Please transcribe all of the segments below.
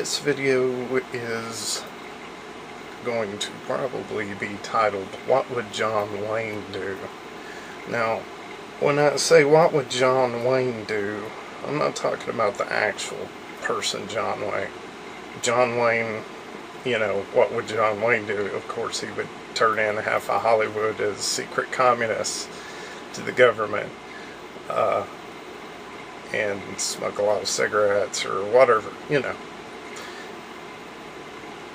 This video is going to probably be titled, "What Would John Wayne Do?" Now, when I say what would John Wayne do, I'm not talking about the actual person John Wayne. John Wayne, what would John Wayne do? Of course, he would turn in half of Hollywood as secret communists to the government. And smoke a lot of cigarettes or whatever,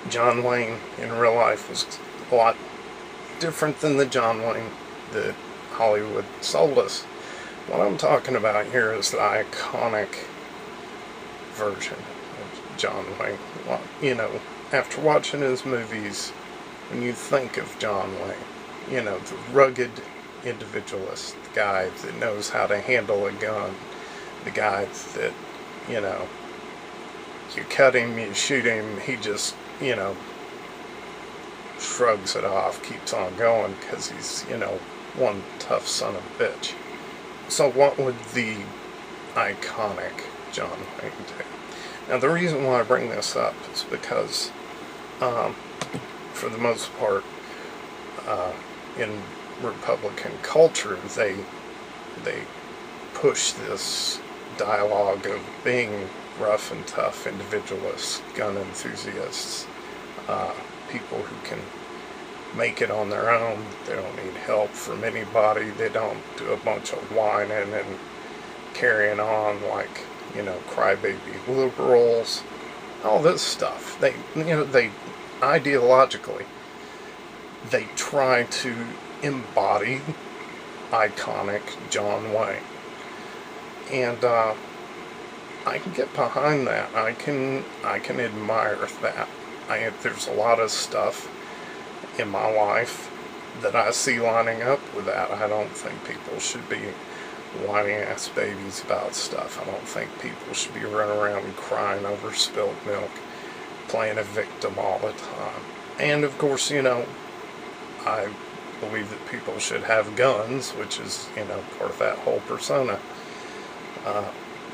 John Wayne in real life was a lot different than the John Wayne that Hollywood sold us. What I'm talking about here is the iconic version of John Wayne. Well, after watching his movies, when you think of John Wayne, the rugged individualist, the guy that knows how to handle a gun, the guy that, you cut him, you shoot him, he just, shrugs it off, keeps on going, because he's, one tough son of a bitch. So what would the iconic John Wayne do? Now, the reason why I bring this up is because, for the most part, in Republican culture, they push this dialogue of being rough and tough individualists, gun enthusiasts, people who can make it on their own. They don't need help from anybody. They don't do a bunch of whining and carrying on like, crybaby liberals, all this stuff. They ideologically, they try to embody iconic John Wayne. And I can get behind that. I can admire that. There's a lot of stuff in my life that I see lining up with that. I don't think people should be whining ass babies about stuff. I don't think people should be running around crying over spilled milk, playing a victim all the time. And of course, I believe that people should have guns, which is, part of that whole persona.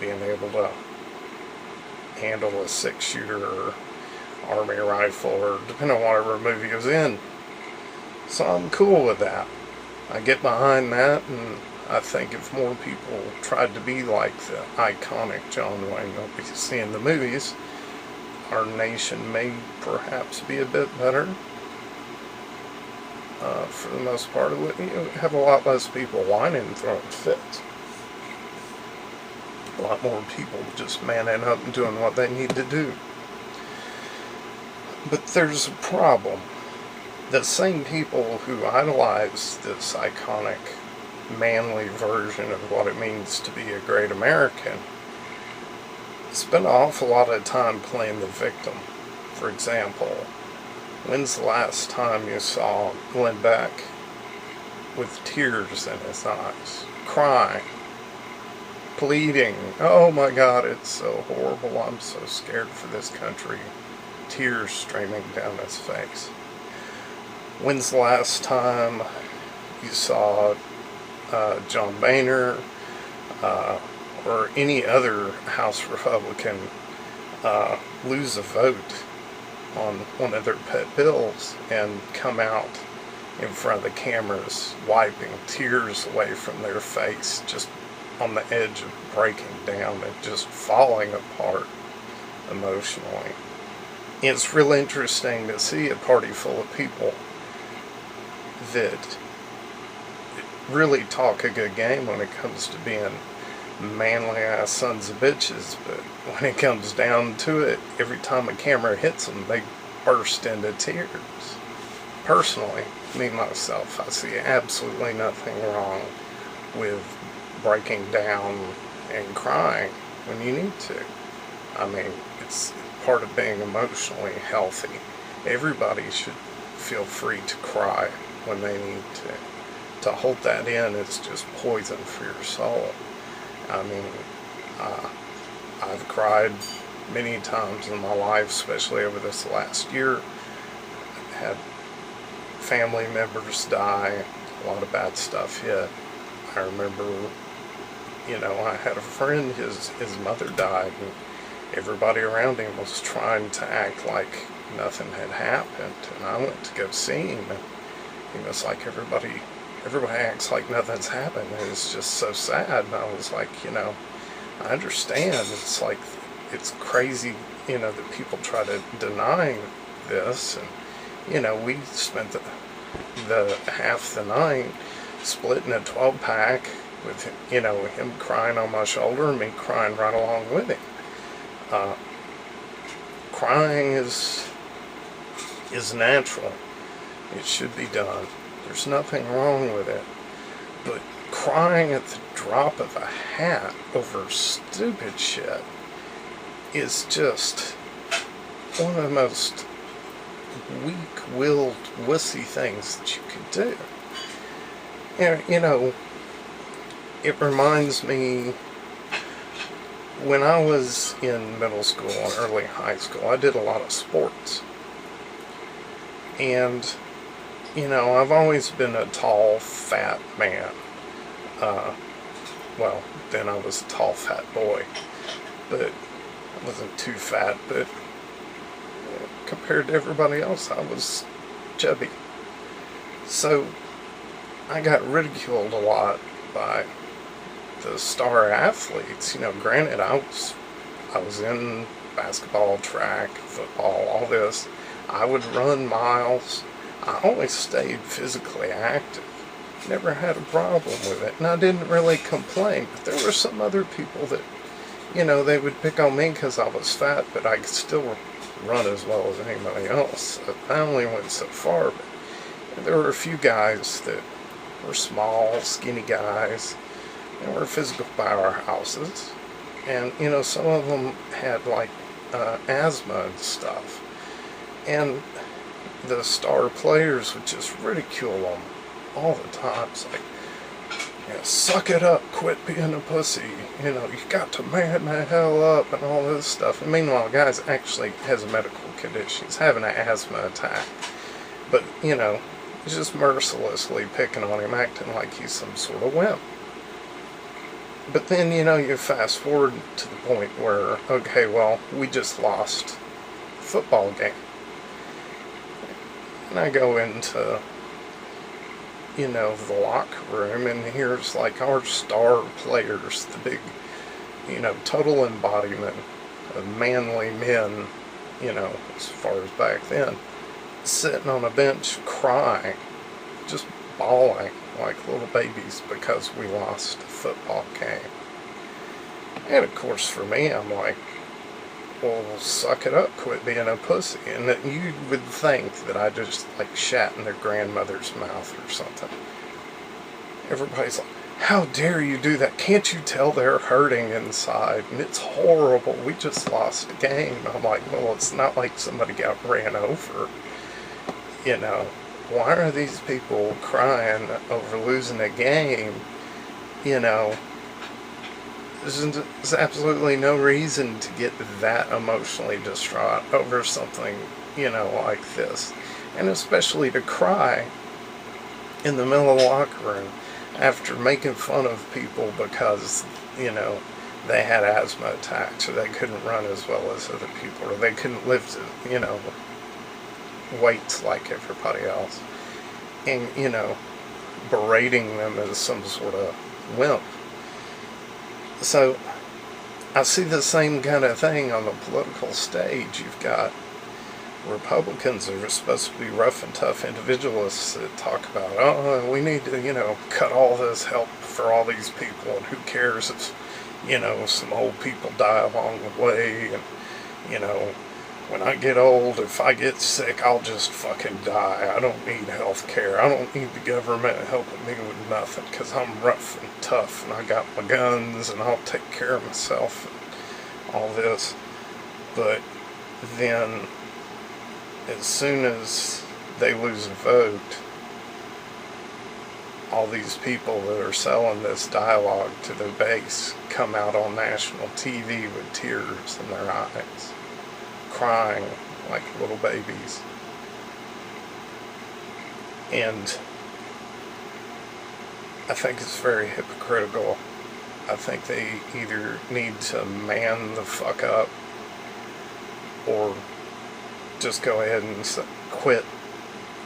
Being able to handle a 6-shooter or army rifle, or depending on whatever movie it was in. So I'm cool with that. I get behind that, and I think if more people tried to be like the iconic John Wayne that we see in the movies, our nation may perhaps be a bit better. For the most part, it would have a lot less people whining and throwing fits. A lot more people just manning up and doing what they need to do. But there's a problem. The same people who idolize this iconic, manly version of what it means to be a great American spend an awful lot of time playing the victim. For example, when's the last time you saw Glenn Beck with tears in his eyes, crying, pleading, "Oh my God, it's so horrible, I'm so scared for this country," tears streaming down his face? When's the last time you saw John Boehner or any other House Republican lose a vote on one of their pet bills and come out in front of the cameras wiping tears away from their face, just on the edge of breaking down and just falling apart emotionally? It's real interesting to see a party full of people that really talk a good game when it comes to being manly ass sons of bitches, but when it comes down to it, every time a camera hits them, they burst into tears. Personally, me myself, I see absolutely nothing wrong with breaking down and crying when you need to. I mean, it's part of being emotionally healthy. Everybody should feel free to cry when they need to. To hold that in is just poison for your soul. I mean, I've cried many times in my life, especially over this last year. I've had family members die, a lot of bad stuff hit. I remember, I had a friend, his mother died, everybody around him was trying to act like nothing had happened. And I went to go see him, and he was like, everybody acts like nothing's happened. It's just so sad. And I was like, I understand. It's like, it's crazy, that people try to deny this. And, we spent the half the night splitting a 12-pack with, him crying on my shoulder and me crying right along with him. Crying is natural. It should be done. There's nothing wrong with it. But crying at the drop of a hat over stupid shit is just one of the most weak-willed, wussy things that you could do. And, it reminds me, when I was in middle school and early high school, I did a lot of sports. And, I've always been a tall, fat man. Well, then I was a tall, fat boy. But I wasn't too fat, but compared to everybody else, I was chubby. So I got ridiculed a lot by the star athletes. Granted, I was in basketball, track, football, all this. I would run miles. I always stayed physically active. Never had a problem with it. And I didn't really complain. But there were some other people that, they would pick on me because I was fat, but I could still run as well as anybody else. I only went so far, but there were a few guys that were small, skinny guys, and were physical powerhouses. And, some of them had, asthma and stuff. And the star players would just ridicule them all the time. It's like, suck it up, quit being a pussy, you got to man the hell up and all this stuff. And meanwhile, guys actually has a medical condition. He's having an asthma attack. But, just mercilessly picking on him, acting like he's some sort of wimp. But then, you fast forward to the point where, okay, well, we just lost a football game. And I go into, the locker room, and here's our star players, the big, total embodiment of manly men, as far as back then, sitting on a bench crying, just bawling like little babies because we lost a football game. And of course for me, I'm like, well, suck it up, quit being a pussy. And that you would think that I just shat in their grandmother's mouth or something. Everybody's like, how dare you do that? Can't you tell they're hurting inside? And it's horrible. We just lost a game. I'm like, well, it's not like somebody got ran over. Why are these people crying over losing a game? There's absolutely no reason to get that emotionally distraught over something, like this. And especially to cry in the middle of the locker room after making fun of people because, they had asthma attacks, or they couldn't run as well as other people, or they couldn't lift, weights like everybody else. And, berating them as some sort of wimp. So, I see the same kind of thing on the political stage. You've got Republicans that are supposed to be rough and tough individualists that talk about, oh, we need to, cut all this help for all these people, and who cares if, some old people die along the way, and, when I get old, if I get sick, I'll just fucking die. I don't need health care. I don't need the government helping me with nothing, because I'm rough and tough, and I got my guns, and I'll take care of myself, and all this. But then, as soon as they lose a vote, all these people that are selling this dialogue to their base come out on national TV with tears in their eyes, crying like little babies. And I think it's very hypocritical. I think they either need to man the fuck up or just go ahead and quit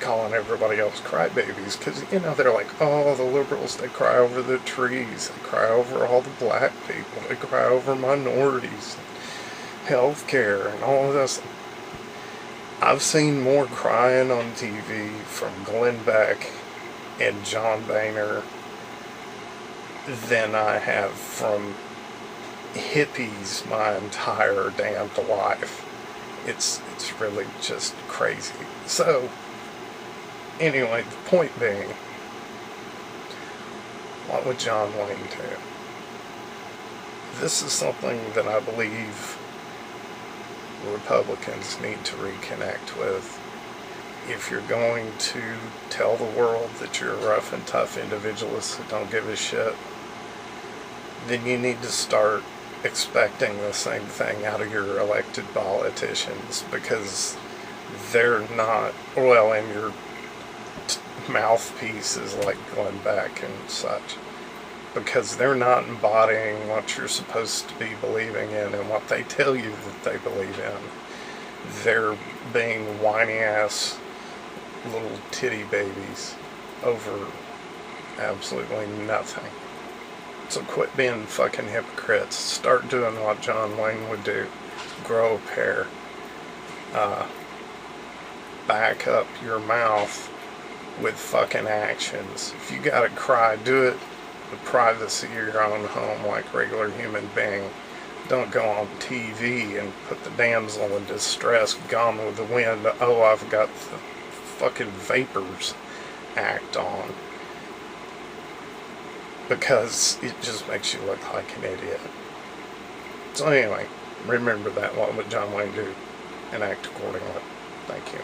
calling everybody else crybabies, because, you know, they're like, oh, the liberals, they cry over the trees, they cry over all the black people, they cry over minorities, healthcare, and all of this. I've seen more crying on TV from Glenn Beck and John Boehner than I have from hippies my entire damned life. It's really just crazy. So, anyway, the point being, what would John Wayne do? This is something that I believe Republicans need to reconnect with. If you're going to tell the world that you're a rough and tough individualist who don't give a shit, then you need to start expecting the same thing out of your elected politicians, because they're not, well, and your mouthpieces like Glenn Beck and such, because they're not embodying what you're supposed to be believing in and what they tell you that they believe in. They're being whiny ass little titty babies over absolutely nothing. So quit being fucking hypocrites. Start doing what John Wayne would do. Grow a pair. Back up your mouth with fucking actions. If you gotta cry, do it in the privacy of your own home like a regular human being. Don't go on TV and put the damsel in distress, Gone with the Wind, oh, I've got the fucking vapors act on. Because it just makes you look like an idiot. So anyway, remember that. What would John Wayne do? And act accordingly. Thank you.